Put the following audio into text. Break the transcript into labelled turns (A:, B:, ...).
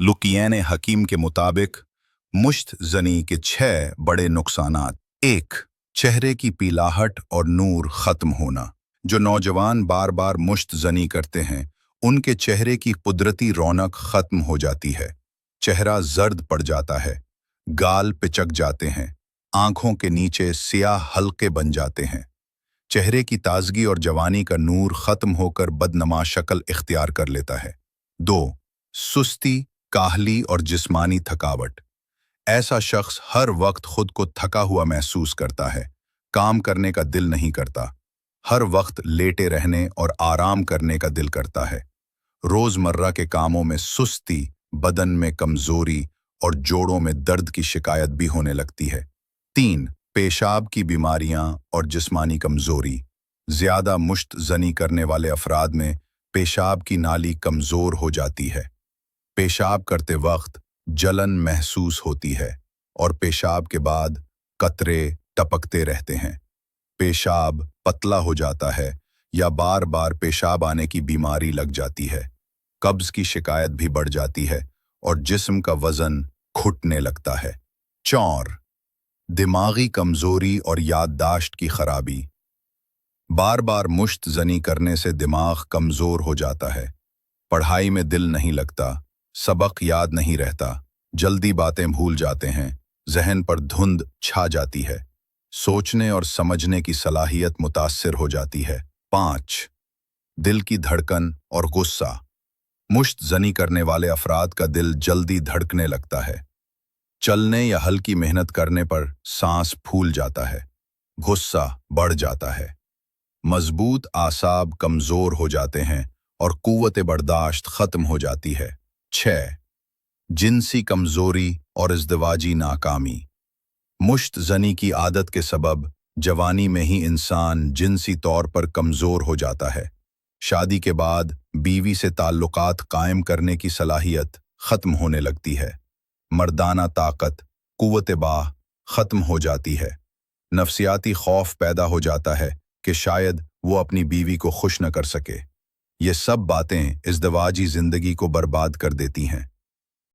A: लुकियैन हकीम के मुताबिक मुश्त जनी के 6 बड़े नुकसानात। 1. चेहरे की पीलाहट और नूर खत्म होना। जो नौजवान बार बार मुश्त जनी करते हैं उनके चेहरे की कुदरती रौनक खत्म हो जाती है। चेहरा जर्द पड़ जाता है, गाल पिचक जाते हैं, आंखों के नीचे सियाह हल्के बन जाते हैं। चेहरे की ताजगी और जवानी का नूर खत्म होकर बदनमा शक्ल इख्तियार कर लेता है। 2. सुस्ती, काहली और जिस्मानी थकावट। ऐसा शख्स हर वक्त खुद को थका हुआ महसूस करता है, काम करने का दिल नहीं करता, हर वक्त लेटे रहने और आराम करने का दिल करता है। रोजमर्रा के कामों में सुस्ती, बदन में कमजोरी और जोड़ों में दर्द की शिकायत भी होने लगती है। 3. पेशाब की बीमारियां और जिस्मानी कमजोरी। ज्यादा मुश्त जनी करने वाले अफराद में पेशाब की नाली कमजोर हो जाती है। पेशाब करते वक्त जलन महसूस होती है और पेशाब के बाद कतरे टपकते रहते हैं। पेशाब पतला हो जाता है या बार बार पेशाब आने की बीमारी लग जाती है। कब्ज की शिकायत भी बढ़ जाती है और जिस्म का वजन घुटने लगता है। 4. दिमागी कमजोरी और याददाश्त की खराबी। बार बार मुश्त जनी करने से दिमाग कमजोर हो जाता है, पढ़ाई में दिल नहीं लगता, सबक याद नहीं रहता, जल्दी बातें भूल जाते हैं, जहन पर धुंध छा जाती है, सोचने और समझने की सलाहियत मुतासिर हो जाती है। 5. दिल की धड़कन और गुस्सा। मुश्त जनी करने वाले अफराद का दिल जल्दी धड़कने लगता है, चलने या हल्की मेहनत करने पर सांस फूल जाता है, गुस्सा बढ़ जाता है, मजबूत आसाब कमजोर हो जाते हैं और कुव्वत बर्दाश्त खत्म हो जाती है। 6. जिनसी कमजोरी और इज़्दिवाजी नाकामी। मुश्त जनी की आदत के सबब जवानी में ही इंसान जिनसी तौर पर कमजोर हो जाता है। शादी के बाद बीवी से ताल्लुकात कायम करने की सलाहियत खत्म होने लगती है। मर्दाना ताकत, कुव्वत बाह खत्म हो जाती है। नफसियाती खौफ पैदा हो जाता है कि शायद वो अपनी बीवी को खुश न कर सके। ये सब बातें इज़्दिवाजी जिंदगी को बर्बाद कर देती हैं।